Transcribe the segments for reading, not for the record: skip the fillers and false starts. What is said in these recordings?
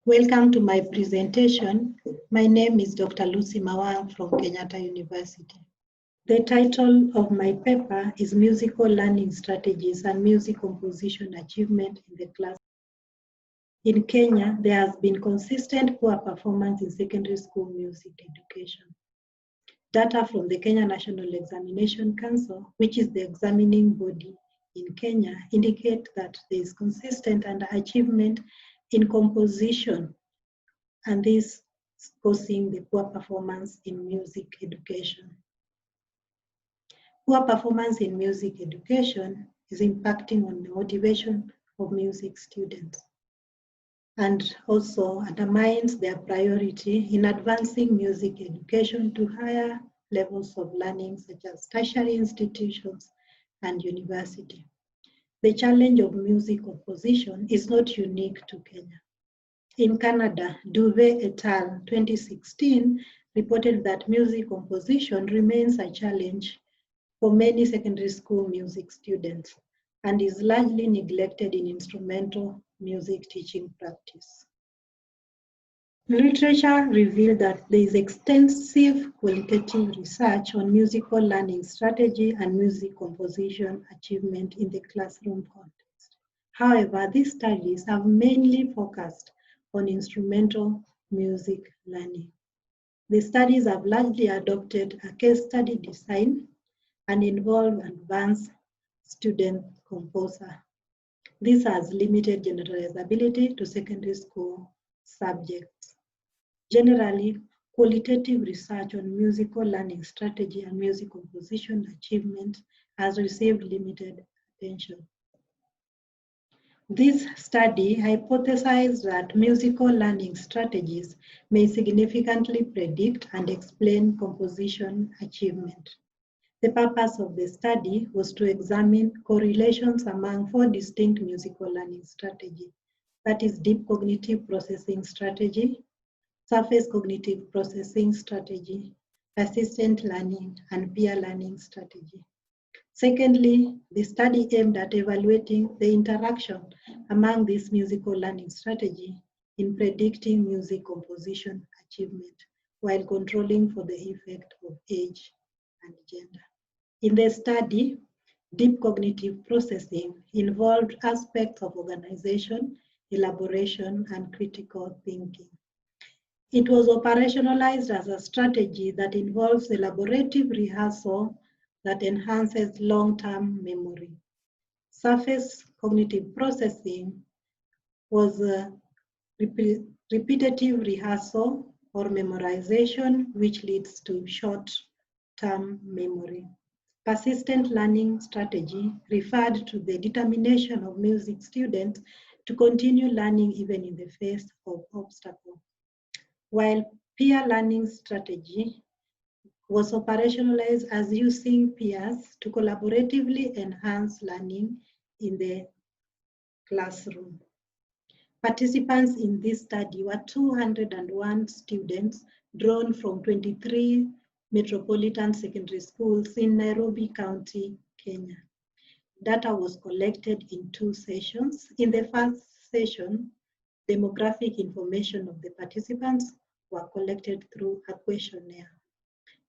Welcome to my presentation. My name is Dr. Lucy Mawang from Kenyatta University. The title of my paper is Musical Learning Strategies and Music Composition Achievement in the Class. In Kenya, there has been consistent poor performance in secondary school music education. Data from the Kenya National Examination Council, which is the examining body in Kenya, indicate that there is consistent underachievement in composition, and this is causing the poor performance in music education. Poor performance in music education is impacting on the motivation of music students and also undermines their priority in advancing music education to higher levels of learning such as tertiary institutions and university. The challenge of music composition is not unique to Kenya. In Canada, Duvet et al. 2016 reported that music composition remains a challenge for many secondary school music students and is largely neglected in instrumental music teaching practice. Literature revealed that there is extensive qualitative research on musical learning strategy and music composition achievement in the classroom context. However, these studies have mainly focused on instrumental music learning. The studies have largely adopted a case study design and involve advanced student composer. This has limited generalizability to secondary school subjects. Generally, qualitative research on musical learning strategy and music composition achievement has received limited attention. This study hypothesized that musical learning strategies may significantly predict and explain composition achievement. The purpose of the study was to examine correlations among 4 distinct musical learning strategies, that is deep cognitive processing strategy, surface cognitive processing strategy, persistent learning, and peer learning strategy. Secondly, the study aimed at evaluating the interaction among these musical learning strategies in predicting music composition achievement while controlling for the effect of age and gender. In the study, deep cognitive processing involved aspects of organization, elaboration, and critical thinking. It was operationalized as a strategy that involves elaborative rehearsal that enhances long-term memory. Surface cognitive processing was a repetitive rehearsal or memorization, which leads to short-term memory. Persistent learning strategy referred to the determination of music students to continue learning even in the face of obstacles. While peer learning strategy was operationalized as using peers to collaboratively enhance learning in the classroom. Participants in this study were 201 students drawn from 23 metropolitan secondary schools in Nairobi County, Kenya. Data was collected in 2 sessions. In the first session, demographic information of the participants were collected through a questionnaire.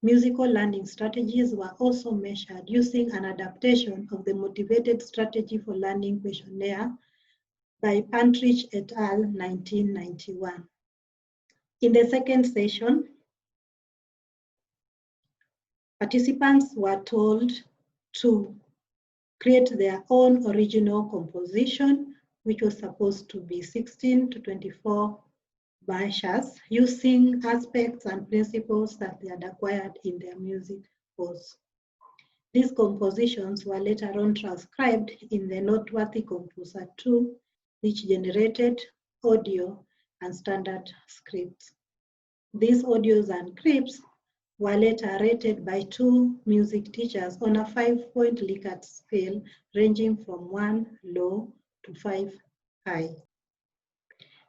Musical learning strategies were also measured using an adaptation of the Motivated Strategy for Learning questionnaire by Pantrich et al. 1991. In the second session, participants were told to create their own original composition, which was supposed to be 16 to 24 verses, using aspects and principles that they had acquired in their music course. These compositions were later on transcribed in the Noteworthy Composer 2, which generated audio and standard scripts. These audios and scripts were later rated by 2 music teachers on a 5-point Likert scale ranging from 1 low to 5 high.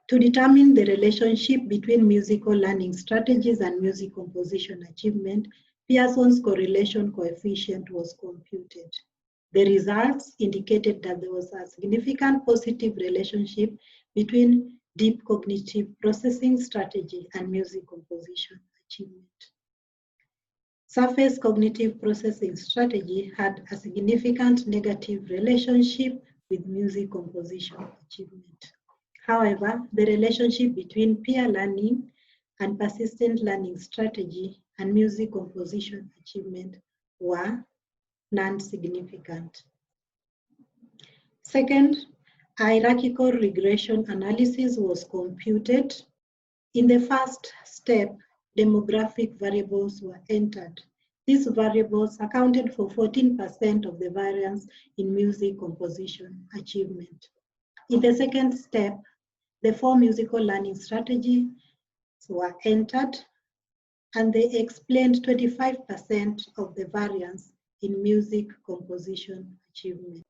To determine the relationship between musical learning strategies and music composition achievement, Pearson's correlation coefficient was computed. The results indicated that there was a significant positive relationship between deep cognitive processing strategy, and music composition achievement. Surface cognitive processing strategy had a significant negative relationship with music composition achievement. However, the relationship between peer learning and persistent learning strategy and music composition achievement were non-significant. Second, hierarchical regression analysis was computed. In the first step, demographic variables were entered. These variables accounted for 14% of the variance in music composition achievement. In the second step, the 4 musical learning strategies were entered, and they explained 25% of the variance in music composition achievement.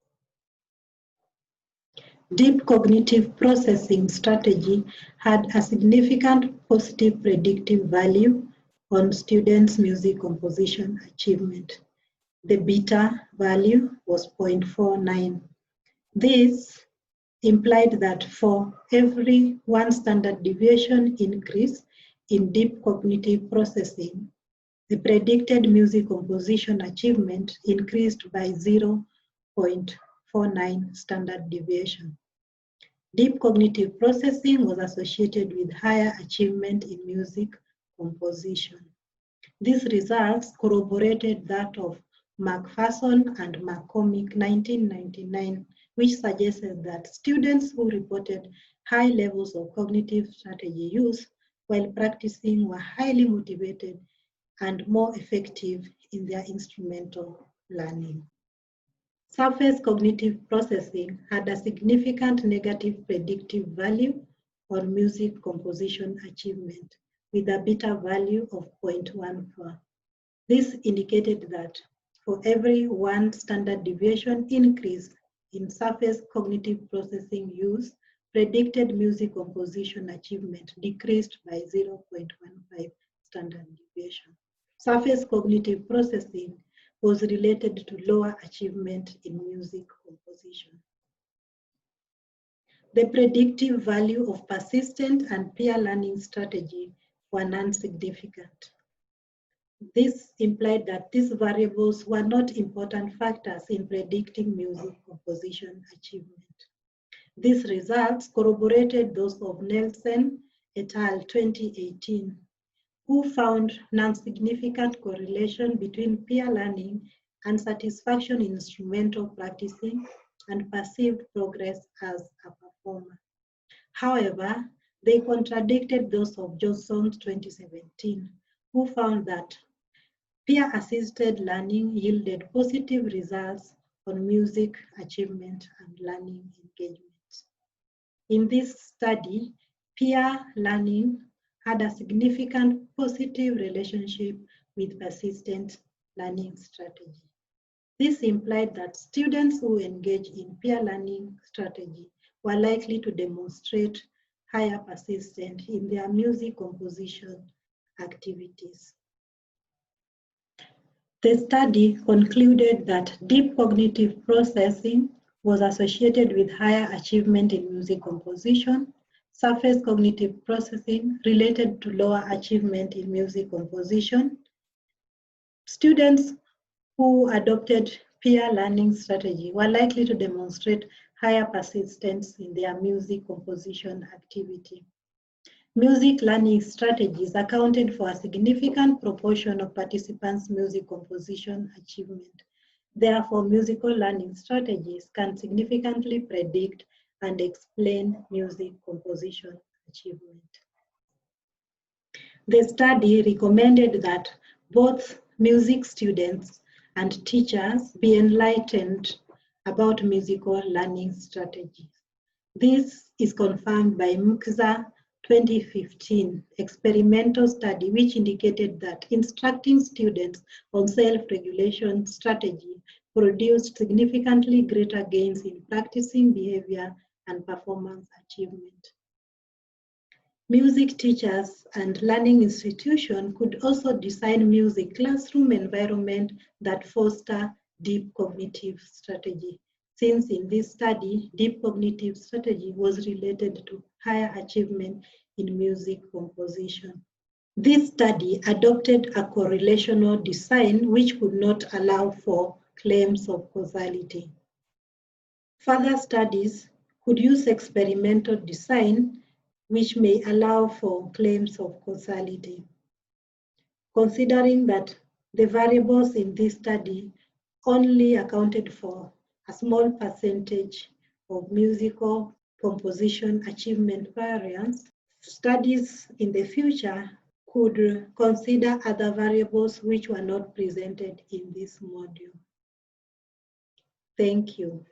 Deep cognitive processing strategy had a significant positive predictive value on students' music composition achievement. The beta value was 0.49. This implied that for every 1 standard deviation increase in deep cognitive processing, the predicted music composition achievement increased by 0.49 standard deviation. Deep cognitive processing was associated with higher achievement in music composition. These results corroborated that of McPherson and McCormick 1999, which suggested that students who reported high levels of cognitive strategy use while practicing were highly motivated and more effective in their instrumental learning. Surface cognitive processing had a significant negative predictive value on music composition achievement, with a beta value of 0.14. This indicated that for every 1 standard deviation increase in surface cognitive processing use, predicted music composition achievement decreased by 0.15 standard deviation. Surface cognitive processing was related to lower achievement in music composition. The predictive value of persistent and peer learning strategy were non-significant. This implied that these variables were not important factors in predicting music composition achievement. These results corroborated those of Nelson et al. 2018, who found non-significant correlation between peer learning and satisfaction in instrumental practicing and perceived progress as a performer. However, they contradicted those of Johnson's 2017, who found that peer-assisted learning yielded positive results on music achievement and learning engagement. In this study, peer learning had a significant positive relationship with persistent learning strategy. This implied that students who engage in peer learning strategy were likely to demonstrate higher persistence in their music composition activities. The study concluded that deep cognitive processing was associated with higher achievement in music composition. Surface cognitive processing related to lower achievement in music composition. Students who adopted peer learning strategy were likely to demonstrate higher persistence in their music composition activity. Music learning strategies accounted for a significant proportion of participants' music composition achievement. Therefore, musical learning strategies can significantly predict and explain music composition achievement. The study recommended that both music students and teachers be enlightened about musical learning strategies. This is confirmed by MUCSA 2015 experimental study, which indicated that instructing students on self-regulation strategy produced significantly greater gains in practicing behavior and performance achievement. Music teachers and learning institutions could also design music classroom environment that foster deep cognitive strategy. since in this study, deep cognitive strategy was related to higher achievement in music composition. This study adopted a correlational design which could not allow for claims of causality. Further studies could use experimental design which may allow for claims of causality. Considering that the variables in this study only accounted for a small percentage of musical composition achievement variance, studies in the future could consider other variables which were not presented in this module. Thank you.